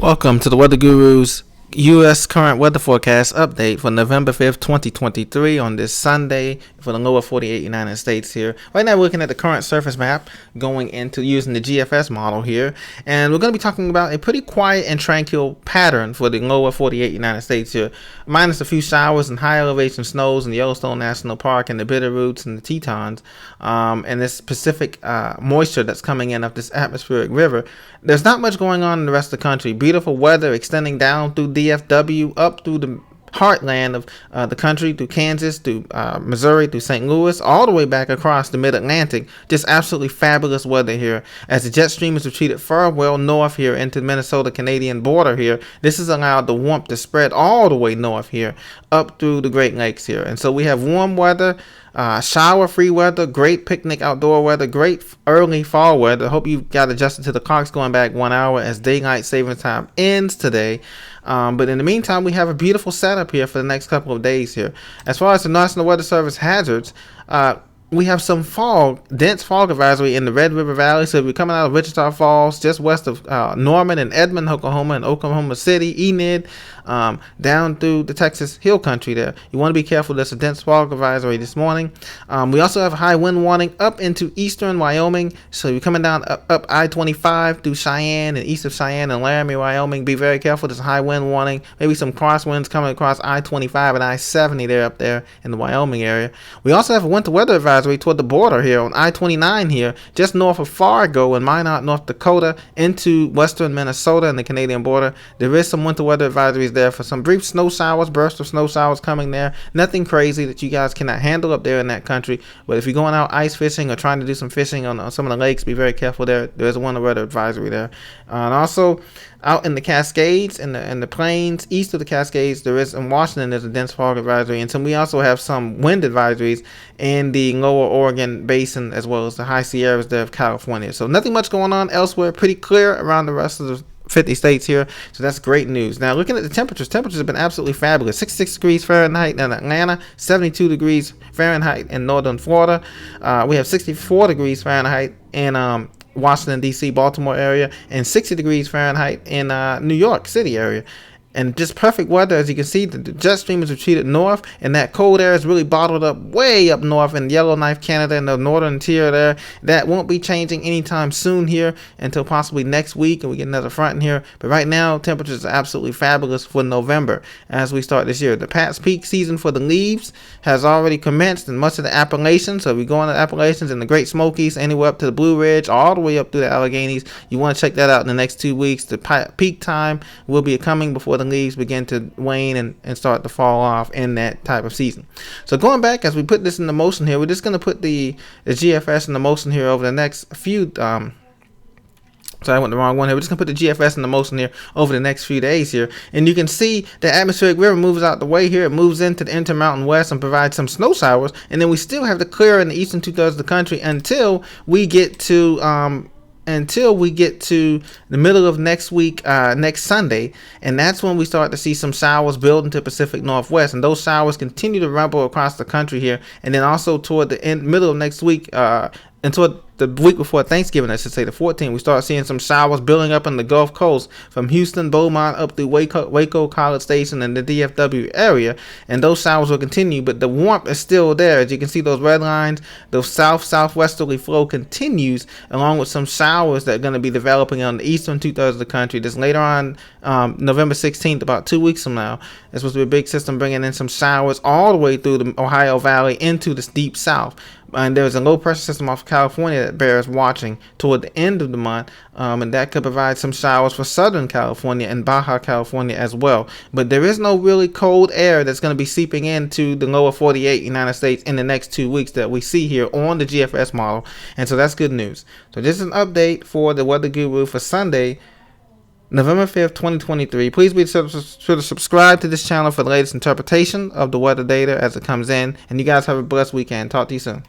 Welcome to the Weather Guru's U.S. current weather forecast update for November 5th, 2023 on this Sunday for the lower 48 United States here. Right now we're looking at the current surface map going into using the GFS model here. And we're going to be talking about a pretty quiet and tranquil pattern for the lower 48 United States here. Minus a few showers and high elevation snows in the Yellowstone National Park and the Bitterroots and the Tetons. And this Pacific moisture that's coming in up this atmospheric river. There's not much going on in the rest of the country. Beautiful weather extending down through DFW up through the heartland of the country, through Kansas, through Missouri, through St. Louis, all the way back across the mid-Atlantic. Just absolutely fabulous weather here as the jet stream has retreated far well north here into the Minnesota-Canadian border here. This has allowed the warmth to spread all the way north here up through the Great Lakes here. And so we have warm weather, shower-free weather, great picnic outdoor weather, great early fall weather. Hope you got adjusted to the clocks going back 1 hour as daylight saving time ends today. But in the meantime, we have a beautiful setup here for the next couple of days here. As far as the National Weather Service hazards, we have some fog, dense fog advisory in the Red River Valley. So if you're coming out of Wichita Falls, just west of Norman and Edmond, Oklahoma, and Oklahoma City, Enid, down through the Texas Hill Country there, you want to be careful. There's a dense fog advisory this morning. We also have a high wind warning up into eastern Wyoming. So you're coming down up I-25 through Cheyenne and east of Cheyenne and Laramie, Wyoming. Be very careful. There's a high wind warning. Maybe some crosswinds coming across I-25 and I-70 there up there in the Wyoming area. We also have a winter weather advisory toward the border here on I-29 here, just north of Fargo and Minot, North Dakota, into western Minnesota and the Canadian border. There is some winter weather advisories there for some brief snow showers, bursts of snow showers coming there. Nothing crazy that you guys cannot handle up there in that country. But if you're going out ice fishing or trying to do some fishing on some of the lakes, be very careful there. There's a winter weather advisory there. And also out in the Cascades and the plains east of the Cascades, there is in Washington, there's a dense fog advisory. And so we also have some wind advisories in the lower Oregon basin as well as the high Sierras there of California. So nothing much going on elsewhere. Pretty clear around the rest of the 50 states here, so that's great news. Now looking at the temperatures have been absolutely fabulous. 66 degrees Fahrenheit in Atlanta, 72 degrees Fahrenheit in northern Florida. We have 64 degrees Fahrenheit in Washington D.C., Baltimore area, and 60 degrees Fahrenheit in New York City area. And just perfect weather. As you can see, the jet stream is retreated north, and that cold air is really bottled up way up north in Yellowknife, Canada, and the northern interior there. That won't be changing anytime soon here until possibly next week, and we get another front in here. But right now, temperatures are absolutely fabulous for November as we start this year. The past peak season for the leaves has already commenced in much of the Appalachians. So if we go into the Appalachians and the Great Smokies, anywhere up to the Blue Ridge, all the way up through the Alleghenies, you want to check that out in the next 2 weeks. The peak time will be coming before the leaves begin to wane and start to fall off in that type of season. So going back, as we put this into motion here, we're just going to put the GFS into motion here over the next few sorry, I went the wrong one here. We're just going to put the GFS into motion here over the next few days here. And you can see the atmospheric river moves out the way here. It moves into the Intermountain West and provides some snow showers. And then we still have the clear in the eastern two-thirds of the country until we get to the middle of next week, next Sunday, and that's when we start to see some showers build into Pacific Northwest, and those showers continue to rumble across the country here, and then also toward the middle of next week, and toward the week before Thanksgiving, I should say, the 14th, we start seeing some showers building up in the Gulf Coast from Houston, Beaumont, up through Waco, College Station, and the DFW area. And those showers will continue, but the warmth is still there. As you can see, those red lines, the southwesterly flow continues, along with some showers that are going to be developing on the eastern two-thirds of the country. This later on, November 16th, about 2 weeks from now, there's supposed to be a big system bringing in some showers all the way through the Ohio Valley into the deep south. And there's a low pressure system off California that bears watching toward the end of the month, and that could provide some showers for Southern California and Baja California as well. But there is no really cold air that's going to be seeping into the lower 48 United States in the next 2 weeks that we see here on the GFS model, and so that's good news. So this is an update for the Weather Guru for Sunday, November 5th, 2023. Please be sure to subscribe to this channel for the latest interpretation of the weather data as it comes in, and you guys have a blessed weekend. Talk to you soon.